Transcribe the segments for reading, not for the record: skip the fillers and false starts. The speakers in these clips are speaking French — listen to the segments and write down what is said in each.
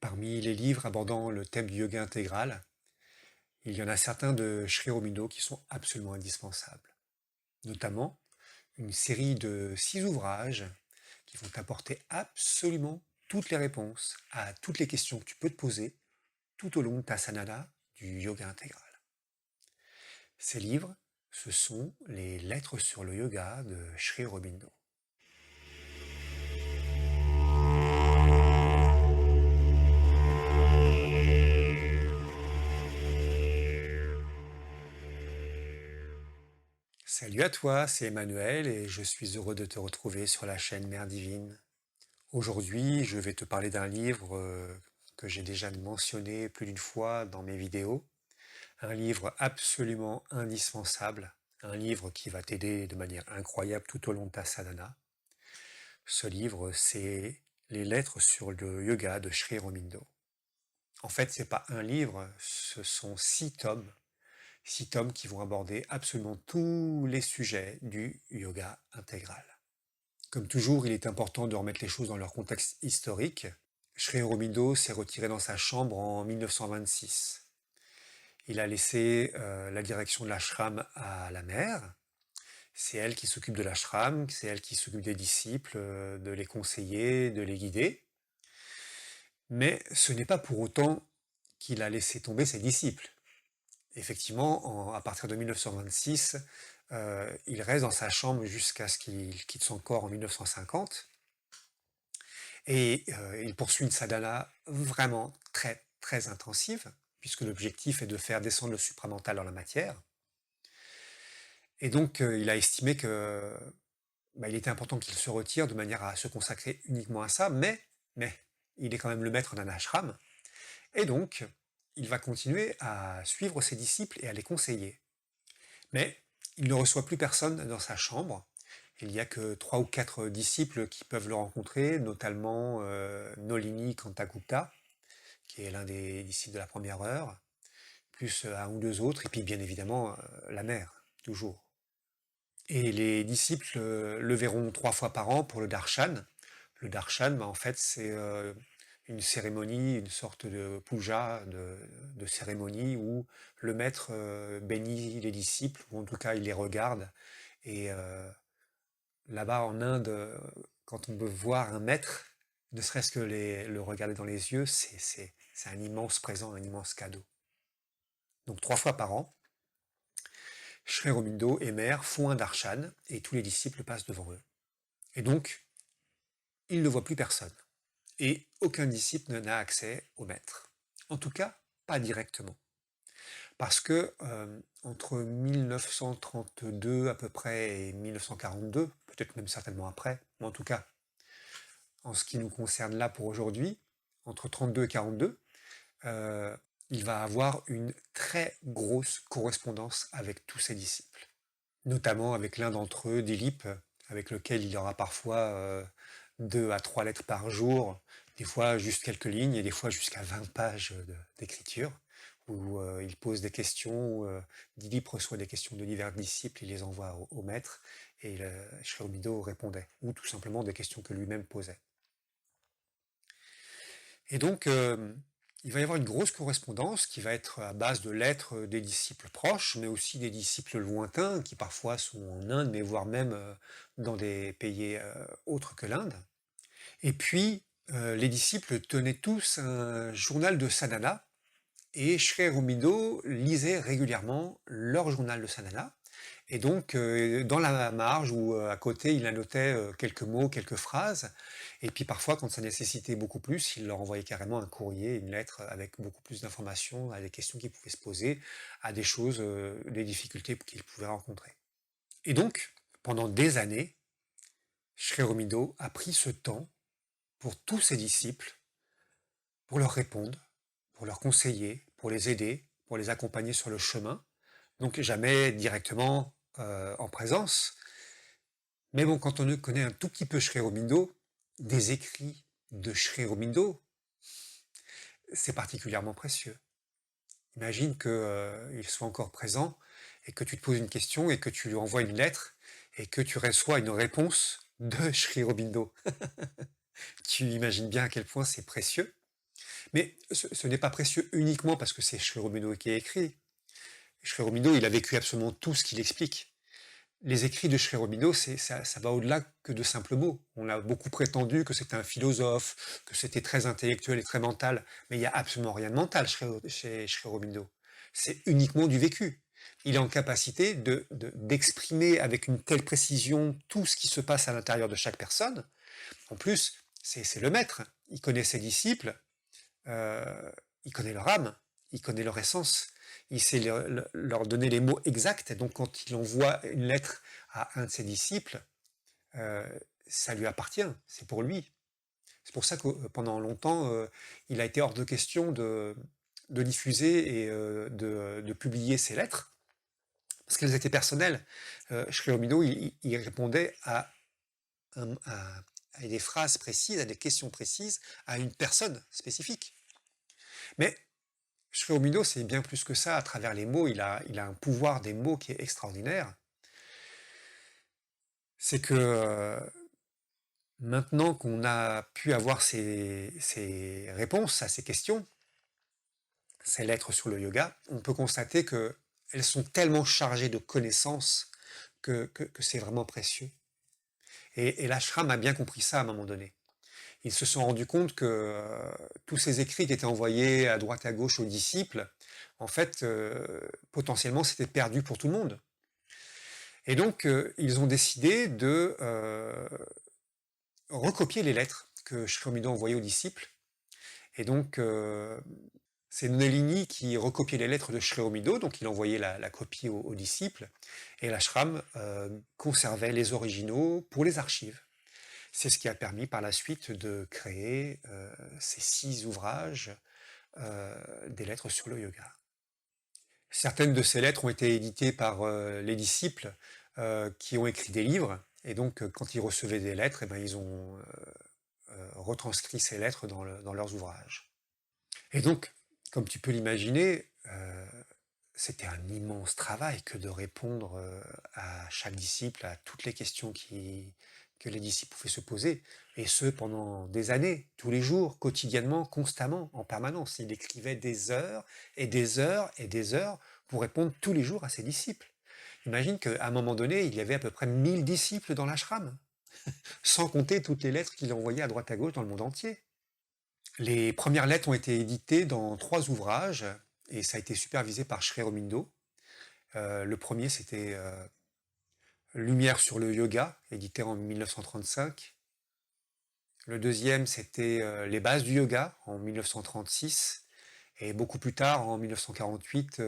Parmi les livres abordant le thème du yoga intégral, il y en a certains de Sri Aurobindo qui sont absolument indispensables. Notamment une série de 6 ouvrages qui vont t'apporter absolument toutes les réponses à toutes les questions que tu peux te poser tout au long de ta sadhana du yoga intégral. Ces livres, ce sont les Lettres sur le yoga de Sri Aurobindo. Salut à toi, c'est Emmanuel et je suis heureux de te retrouver sur la chaîne Mère Divine. Aujourd'hui, je vais te parler d'un livre que j'ai déjà mentionné plus d'une fois dans mes vidéos. Un livre absolument indispensable, un livre qui va t'aider de manière incroyable tout au long de ta sadhana. Ce livre, c'est Les Lettres sur le yoga de Sri Aurobindo. En fait, c'est pas un livre, ce sont 6 tomes. 6 tomes qui vont aborder absolument tous les sujets du yoga intégral. Comme toujours, il est important de remettre les choses dans leur contexte historique. Sri Aurobindo s'est retiré dans sa chambre en 1926. Il a laissé la direction de l'ashram à la mère. C'est elle qui s'occupe de l'ashram, c'est elle qui s'occupe des disciples, de les conseiller, de les guider. Mais ce n'est pas pour autant qu'il a laissé tomber ses disciples. Effectivement, à partir de 1926, il reste dans sa chambre jusqu'à ce qu'il quitte son corps en 1950. Et il poursuit une sadhana vraiment très, très intensive, puisque l'objectif est de faire descendre le supramental dans la matière. Et donc, il a estimé que il était important qu'il se retire de manière à se consacrer uniquement à ça, mais il est quand même le maître d'un ashram. Et donc, il va continuer à suivre ses disciples et à les conseiller. Mais il ne reçoit plus personne dans sa chambre. Il n'y a que 3 ou 4 disciples qui peuvent le rencontrer, notamment Nolini Kantakupta, qui est l'un des disciples de la première heure, plus un ou deux autres, et puis bien évidemment la mère, toujours. Et les disciples le verront 3 fois par an pour le darshan. Le darshan, en fait, c'est une cérémonie, une sorte de puja, de cérémonie où le maître bénit les disciples, ou en tout cas il les regarde. Et là-bas en Inde, quand on veut voir un maître, ne serait-ce que le regarder dans les yeux, c'est un immense présent, un immense cadeau. Donc 3 fois par an, Sri Aurobindo et Mère font un darshan et tous les disciples passent devant eux. Et donc, ils ne voient plus personne. Et aucun disciple n'a accès au maître. En tout cas, pas directement. Parce que entre 1932 à peu près et 1942, peut-être même certainement après, mais en tout cas, en ce qui nous concerne là pour aujourd'hui, entre 32 et 42, il va avoir une très grosse correspondance avec tous ses disciples, notamment avec l'un d'entre eux, Dilip, avec lequel il aura parfois 2 à 3 lettres par jour, des fois juste quelques lignes et des fois jusqu'à 20 pages d'écriture, où il pose des questions, où Dilip reçoit des questions de divers disciples, il les envoie au maître, et Sri Aurobindo répondait, ou tout simplement des questions que lui-même posait. Et donc, il va y avoir une grosse correspondance qui va être à base de lettres des disciples proches, mais aussi des disciples lointains, qui parfois sont en Inde, mais voire même dans des pays autres que l'Inde. Et puis, les disciples tenaient tous un journal de sadhana, et Sri Aurobindo lisait régulièrement leur journal de sadhana. Et donc, dans la marge ou à côté, il annotait quelques mots, quelques phrases. Et puis parfois, quand ça nécessitait beaucoup plus, il leur envoyait carrément un courrier, une lettre avec beaucoup plus d'informations, à des questions qu'ils pouvaient se poser, à des choses, des difficultés qu'ils pouvaient rencontrer. Et donc, pendant des années, Sri Aurobindo a pris ce temps pour tous ses disciples, pour leur répondre, pour leur conseiller, pour les aider, pour les accompagner sur le chemin. Donc jamais directement en présence. Mais bon, quand on connaît un tout petit peu Sri Aurobindo, des écrits de Sri Aurobindo, c'est particulièrement précieux. Imagine qu'il soit encore présent et que tu te poses une question et que tu lui envoies une lettre et que tu reçois une réponse de Sri Aurobindo. Tu imagines bien à quel point c'est précieux. Mais ce n'est pas précieux uniquement parce que c'est Sri Aurobindo qui a écrit. Sri Aurobindo, il a vécu absolument tout ce qu'il explique. Les écrits de Sri Aurobindo, ça va au-delà que de simples mots. On a beaucoup prétendu que c'était un philosophe, que c'était très intellectuel et très mental, mais il n'y a absolument rien de mental chez Sri Aurobindo. C'est uniquement du vécu. Il est en capacité d'exprimer avec une telle précision tout ce qui se passe à l'intérieur de chaque personne. En plus, c'est le maître. Il connaît ses disciples, il connaît leur âme, il connaît leur essence, il sait leur donner les mots exacts. Et donc, quand il envoie une lettre à un de ses disciples, euh, ça lui appartient, c'est pour lui. C'est pour ça que pendant longtemps, il a été hors de question de diffuser et de publier ses lettres, parce qu'elles étaient personnelles. Sri Aurobindo, il répondait à des phrases précises, à des questions précises, à une personne spécifique. Mais Sri Aurobindo, c'est bien plus que ça. À travers les mots, il a un pouvoir des mots qui est extraordinaire. C'est que maintenant qu'on a pu avoir ces réponses à ces questions, ces lettres sur le yoga, on peut constater qu'elles sont tellement chargées de connaissances que c'est vraiment précieux. Et l'ashram a bien compris ça à un moment donné. Ils se sont rendus compte que tous ces écrits qui étaient envoyés à droite et à gauche aux disciples, en fait, potentiellement, c'était perdu pour tout le monde. Et donc, ils ont décidé de recopier les lettres que Sri Aurobindo envoyait aux disciples. Et donc, c'est Nolini qui recopiait les lettres de Sri Aurobindo, donc il envoyait la copie aux disciples, et l'ashram conservait les originaux pour les archives. C'est ce qui a permis par la suite de créer ces 6 ouvrages des lettres sur le yoga. Certaines de ces lettres ont été éditées par les disciples qui ont écrit des livres, et donc quand ils recevaient des lettres, eh ben, ils ont retranscrit ces lettres dans leurs ouvrages. Et donc, comme tu peux l'imaginer, c'était un immense travail que de répondre à chaque disciple, à toutes les questions que les disciples pouvaient se poser, et ce pendant des années, tous les jours, quotidiennement, constamment, en permanence. Il écrivait des heures et des heures et des heures pour répondre tous les jours à ses disciples. Imagine qu'à un moment donné, il y avait à peu près 1000 disciples dans l'ashram, sans compter toutes les lettres qu'il envoyait à droite à gauche dans le monde entier. Les premières lettres ont été éditées dans 3 ouvrages, et ça a été supervisé par Sri Aurobindo. Le premier, c'était Lumière sur le yoga, édité en 1935. Le deuxième, c'était Les bases du yoga, en 1936. Et beaucoup plus tard, en 1948,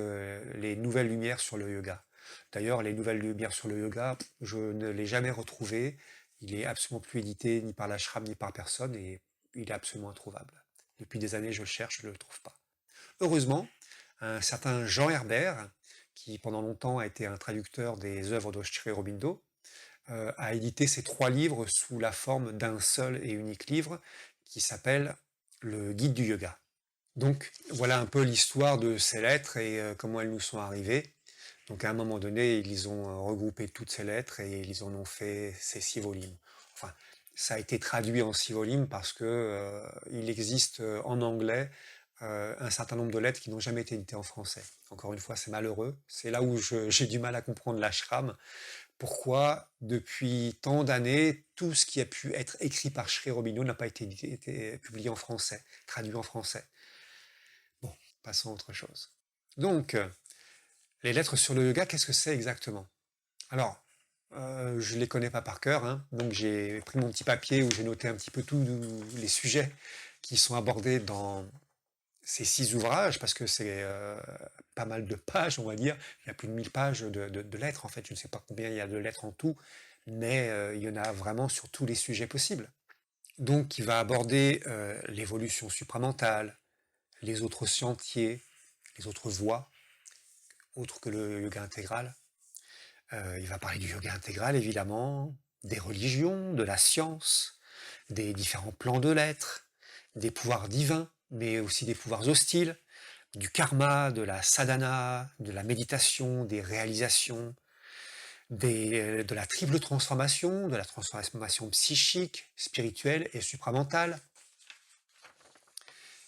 Les nouvelles lumières sur le yoga. D'ailleurs, Les nouvelles lumières sur le yoga, je ne l'ai jamais retrouvé. Il est absolument plus édité ni par l'ashram ni par personne, et il est absolument introuvable. Depuis des années, je le cherche, je ne le trouve pas. Heureusement, un certain Jean Herbert, qui pendant longtemps a été un traducteur des œuvres de Sri Aurobindo, a édité ces 3 livres sous la forme d'un seul et unique livre qui s'appelle Le Guide du Yoga. Donc voilà un peu l'histoire de ces lettres et comment elles nous sont arrivées. Donc à un moment donné, ils ont regroupé toutes ces lettres et ils en ont fait ces 6 volumes. Enfin, ça a été traduit en 6 volumes parce que il existe en anglais un certain nombre de lettres qui n'ont jamais été éditées en français. Encore une fois, c'est malheureux. C'est là où j'ai du mal à comprendre l'ashram. Pourquoi, depuis tant d'années, tout ce qui a pu être écrit par Sri Aurobindo n'a pas été publié en français, traduit en français. Bon, passons à autre chose. Donc, les lettres sur le yoga, qu'est-ce que c'est exactement? Alors, je ne les connais pas par cœur, hein, donc j'ai pris mon petit papier où j'ai noté un petit peu tous les sujets qui sont abordés dans ces 6 ouvrages, parce que c'est pas mal de pages, on va dire. Il y a plus de 1000 pages de lettres, en fait. Je ne sais pas combien il y a de lettres en tout, mais il y en a vraiment sur tous les sujets possibles. Donc, il va aborder l'évolution supramentale, les autres sentiers, les autres voies, autres que le yoga intégral. Il va parler du yoga intégral, évidemment, des religions, de la science, des différents plans de l'être, des pouvoirs divins, mais aussi des pouvoirs hostiles, du karma, de la sadhana, de la méditation, des réalisations, de la triple transformation, de la transformation psychique, spirituelle et supramentale.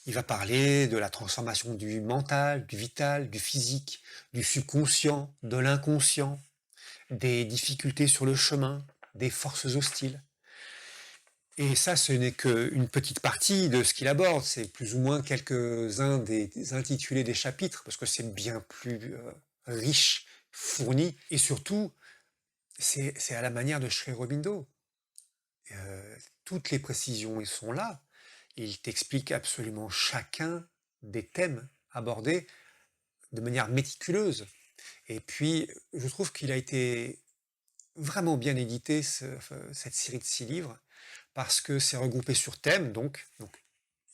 Il va parler de la transformation du mental, du vital, du physique, du subconscient, de l'inconscient, des difficultés sur le chemin, des forces hostiles. Et ça, ce n'est qu'une petite partie de ce qu'il aborde, c'est plus ou moins quelques-uns des intitulés des chapitres, parce que c'est bien plus riche, fourni, et surtout, c'est à la manière de Sri Aurobindo. Toutes les précisions, ils sont là. Il t'explique absolument chacun des thèmes abordés de manière méticuleuse. Et puis, je trouve qu'il a été vraiment bien édité, cette série de 6 livres, parce que c'est regroupé sur thème, donc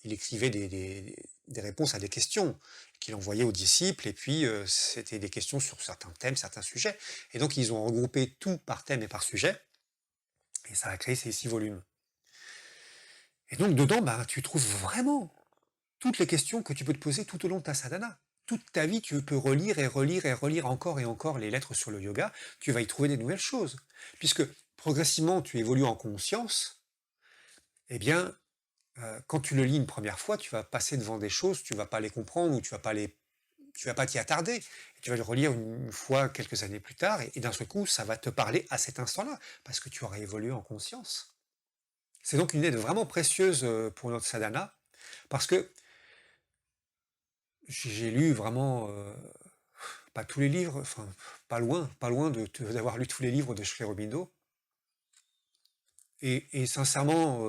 il écrivait des réponses à des questions qu'il envoyait aux disciples, et puis c'était des questions sur certains thèmes, certains sujets. Et donc ils ont regroupé tout par thème et par sujet, et ça a créé ces 6 volumes. Et donc dedans, tu trouves vraiment toutes les questions que tu peux te poser tout au long de ta sadhana. Toute ta vie, tu peux relire et relire et relire encore et encore les lettres sur le yoga, tu vas y trouver des nouvelles choses. Puisque progressivement, tu évolues en conscience, eh bien, quand tu le lis une première fois, tu vas passer devant des choses, tu vas pas les comprendre ou tu vas pas t'y attarder. Tu vas le relire une fois quelques années plus tard et d'un seul coup, ça va te parler à cet instant-là parce que tu auras évolué en conscience. C'est donc une aide vraiment précieuse pour notre sadhana parce que j'ai lu vraiment pas tous les livres, enfin pas loin d'avoir lu tous les livres de Sri Aurobindo. Et sincèrement,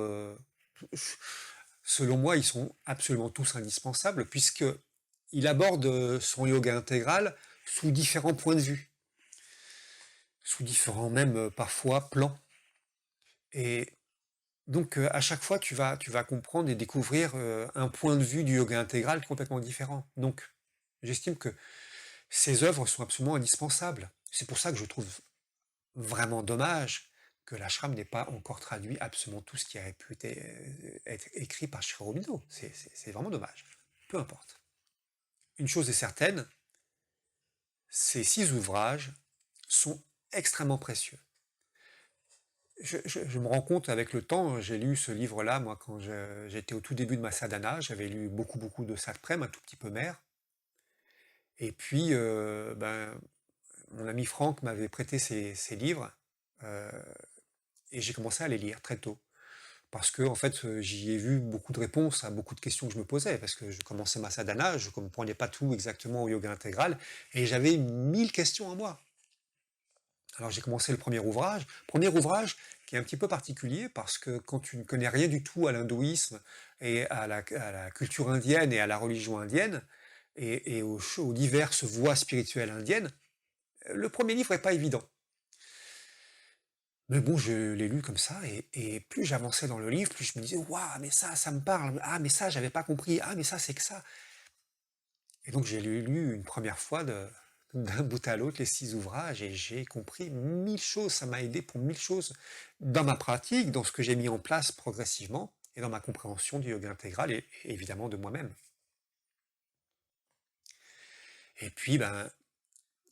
selon moi, ils sont absolument tous indispensables puisque il aborde son yoga intégral sous différents points de vue, sous différents même parfois plans. Et donc à chaque fois, tu vas comprendre et découvrir un point de vue du yoga intégral complètement différent. Donc j'estime que ces œuvres sont absolument indispensables. C'est pour ça que je trouve vraiment dommage que l'ashram n'ait pas encore traduit absolument tout ce qui aurait pu être écrit par Sri Aurobindo. C'est vraiment dommage. Peu importe. Une chose est certaine, ces 6 ouvrages sont extrêmement précieux. Je me rends compte avec le temps, j'ai lu ce livre-là, moi, quand j'étais au tout début de ma sadhana, j'avais lu beaucoup de Satprem, un tout petit peu mer. Et puis, mon ami Franck m'avait prêté ces livres, euh, et j'ai commencé à les lire très tôt. Parce que, en fait, j'y ai vu beaucoup de réponses à beaucoup de questions que je me posais, parce que je commençais ma sadhana, je ne comprenais pas tout exactement au yoga intégral, et j'avais 1000 questions à moi. Alors j'ai commencé le premier ouvrage qui est un petit peu particulier, parce que quand tu ne connais rien du tout à l'hindouisme, et à la culture indienne, et à la religion indienne, et aux diverses voies spirituelles indiennes, le premier livre n'est pas évident. Mais bon, je l'ai lu comme ça, et plus j'avançais dans le livre, plus je me disais, waouh, mais ça me parle, ah, mais ça, j'avais pas compris, ah, mais ça, c'est que ça. Et donc, j'ai lu une première fois d'un bout à l'autre les 6 ouvrages, et j'ai compris 1000 choses, ça m'a aidé pour 1000 choses dans ma pratique, dans ce que j'ai mis en place progressivement, et dans ma compréhension du yoga intégral, et évidemment de moi-même. Et puis,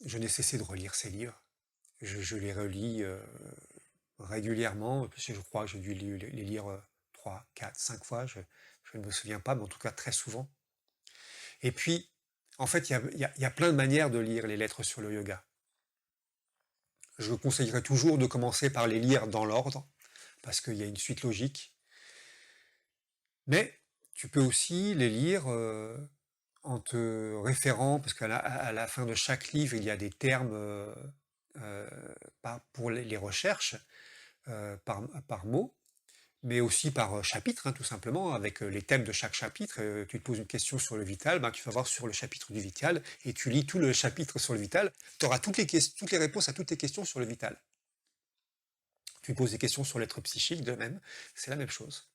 je n'ai cessé de relire ces livres. Je les relis régulièrement, parce que je crois que j'ai dû les lire 3, 4, 5 fois, je ne me souviens pas, mais en tout cas très souvent. Et puis, en fait, il y a plein de manières de lire les lettres sur le yoga. Je conseillerais toujours de commencer par les lire dans l'ordre, parce qu'il y a une suite logique. Mais tu peux aussi les lire en te référant, parce qu'à la fin de chaque livre, il y a des termes pour les recherches, par mot, mais aussi par chapitre, tout simplement, avec les thèmes de chaque chapitre. Tu te poses une question sur le vital, tu vas voir sur le chapitre du vital, et tu lis tout le chapitre sur le vital, tu auras toutes les réponses à toutes tes questions sur le vital. Tu poses des questions sur l'être psychique, de même, c'est la même chose.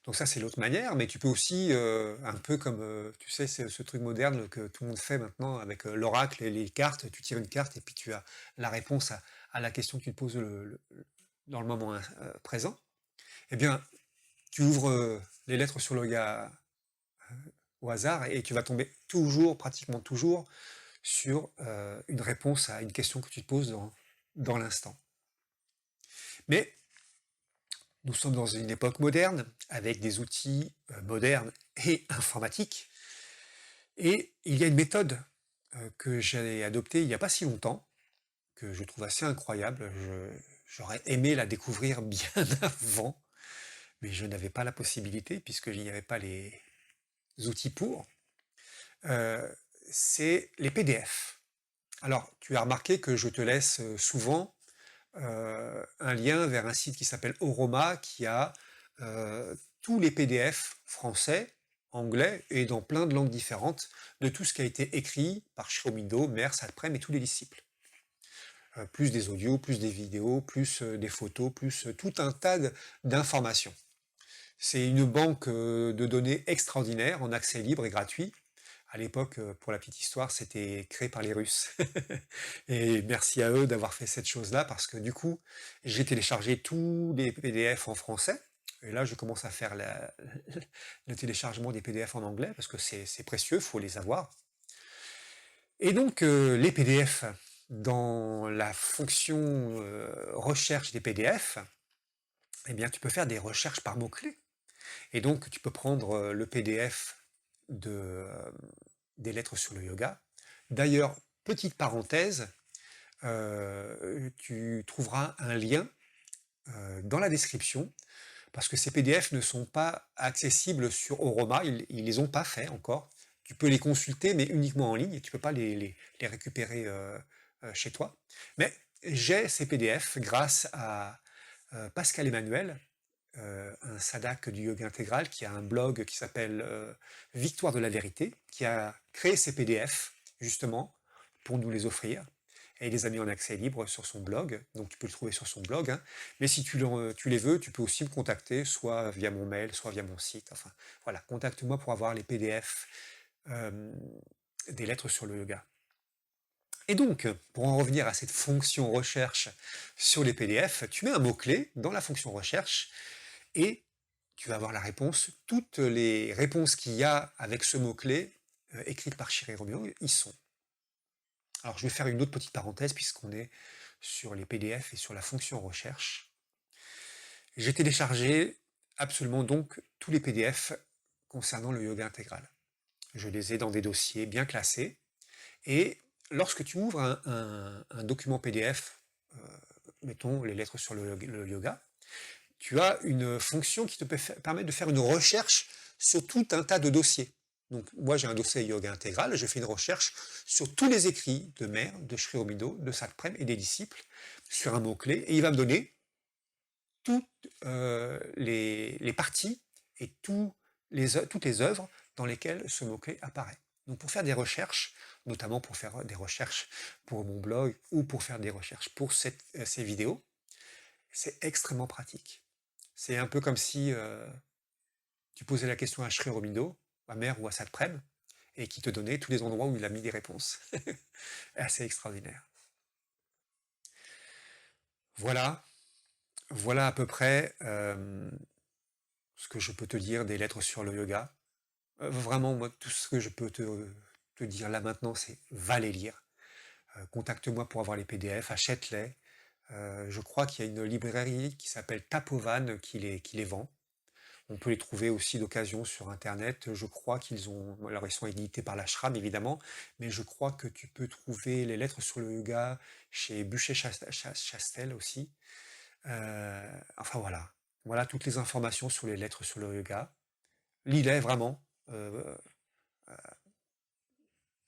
Donc ça, c'est l'autre manière, mais tu peux aussi, un peu comme, tu sais, c'est ce truc moderne que tout le monde fait maintenant avec l'oracle et les cartes, tu tires une carte et puis tu as la réponse à la question que tu te poses dans le moment présent. Eh bien, tu ouvres les lettres sur le yoga au hasard et tu vas tomber toujours, pratiquement toujours, sur une réponse à une question que tu te poses dans l'instant. Mais Nous sommes dans une époque moderne, avec des outils modernes et informatiques. Et il y a une méthode que j'ai adoptée il n'y a pas si longtemps, que je trouve assez incroyable. J'aurais aimé la découvrir bien avant, mais je n'avais pas la possibilité puisqu'il n'y avait pas les outils pour. Euh, c'est les PDF. Alors, tu as remarqué que je te laisse souvent un lien vers un site qui s'appelle Oroma, qui a tous les PDF français, anglais et dans plein de langues différentes de tout ce qui a été écrit par Shromido, Mers, Alprem et tous les disciples. Plus des audios, plus des vidéos, plus des photos, plus tout un tas d'informations. C'est une banque de données extraordinaire en accès libre et gratuit. À l'époque, pour la petite histoire, c'était créé par les Russes. Et merci à eux d'avoir fait cette chose-là, parce que du coup, j'ai téléchargé tous les PDF en français. Et là, je commence à faire le téléchargement des PDF en anglais, parce que c'est précieux, il faut les avoir. Et donc, les PDF, dans la fonction recherche des PDF, eh bien, tu peux faire des recherches par mots-clés. Et donc, tu peux prendre le PDF des lettres sur le yoga. D'ailleurs, petite parenthèse, tu trouveras un lien dans la description, parce que ces PDF ne sont pas accessibles sur Oroma, ils les ont pas fait encore. Tu peux les consulter, mais uniquement en ligne, tu peux pas les récupérer chez toi. Mais j'ai ces PDF grâce à Pascal Emmanuel, un sadak du yoga intégral, qui a un blog qui s'appelle Victoire de la vérité, qui a créé ces PDF justement pour nous les offrir. Et il les a mis en accès libre sur son blog, donc tu peux le trouver sur son blog. Hein. Mais si tu les veux, tu peux aussi me contacter, soit via mon mail, soit via mon site. Enfin, voilà, contacte-moi pour avoir les PDF des lettres sur le yoga. Et donc, pour en revenir à cette fonction recherche sur les PDF, tu mets un mot-clé dans la fonction recherche et tu vas avoir la réponse. Toutes les réponses qu'il y a avec ce mot-clé, écrites par Shri Romeo, y sont. Alors, je vais faire une autre petite parenthèse puisqu'on est sur les PDF et sur la fonction recherche. J'ai téléchargé absolument donc tous les PDF concernant le yoga intégral. Je les ai dans des dossiers bien classés. Et lorsque tu ouvres un document PDF, mettons les lettres sur le yoga, tu as une fonction qui te permet de faire une recherche sur tout un tas de dossiers. Donc moi j'ai un dossier yoga intégral, je fais une recherche sur tous les écrits de Mère, de Sri Aurobindo, de Satprem et des disciples sur un mot-clé, et il va me donner toutes les parties et toutes les œuvres dans lesquelles ce mot-clé apparaît. Donc pour faire des recherches, notamment pour faire des recherches pour mon blog ou pour faire des recherches pour ces vidéos, c'est extrêmement pratique. C'est un peu comme si tu posais la question à Sri Aurobindo, à Mère ou à Satprem, et qui te donnait tous les endroits où il a mis des réponses. Assez extraordinaire. Voilà, voilà à peu près ce que je peux te dire des lettres sur le yoga. Vraiment, moi, tout ce que je peux te dire là maintenant, c'est va les lire. Contacte-moi pour avoir les PDF, achète-les. Je crois qu'il y a une librairie qui s'appelle Tapovan qui les vend. On peut les trouver aussi d'occasion sur Internet. Je crois qu'ils ont... Alors, ils sont édités par l'Ashram, évidemment, mais je crois que tu peux trouver les lettres sur le yoga chez Bûcher-Chastel aussi. Enfin, voilà. Voilà toutes les informations sur les lettres sur le yoga. Lis-les, vraiment.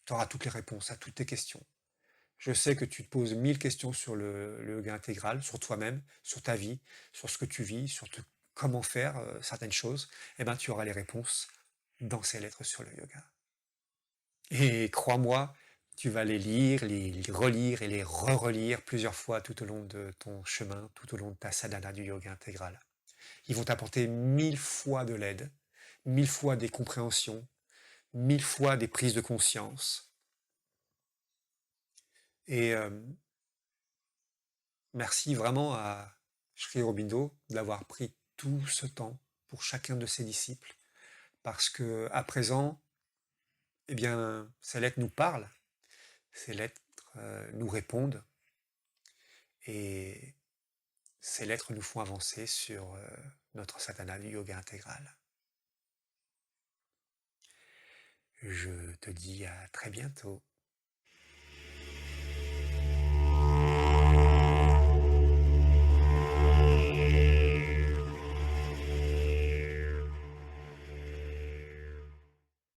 Tu auras toutes les réponses à toutes tes questions. Je sais que tu te poses 1000 questions sur le yoga intégral, sur toi-même, sur ta vie, sur ce que tu vis, sur comment faire certaines choses. Eh bien, tu auras les réponses dans ces lettres sur le yoga. Et crois-moi, tu vas les lire, les relire et les re-relire plusieurs fois tout au long de ton chemin, tout au long de ta sadhana du yoga intégral. Ils vont t'apporter 1000 fois de l'aide, 1000 fois des compréhensions, 1000 fois des prises de conscience. Et merci vraiment à Sri Aurobindo d'avoir pris tout ce temps pour chacun de ses disciples, parce que à présent, eh bien, ces lettres nous parlent, ces lettres nous répondent, et ces lettres nous font avancer sur notre sadhana du yoga intégral. Je te dis à très bientôt.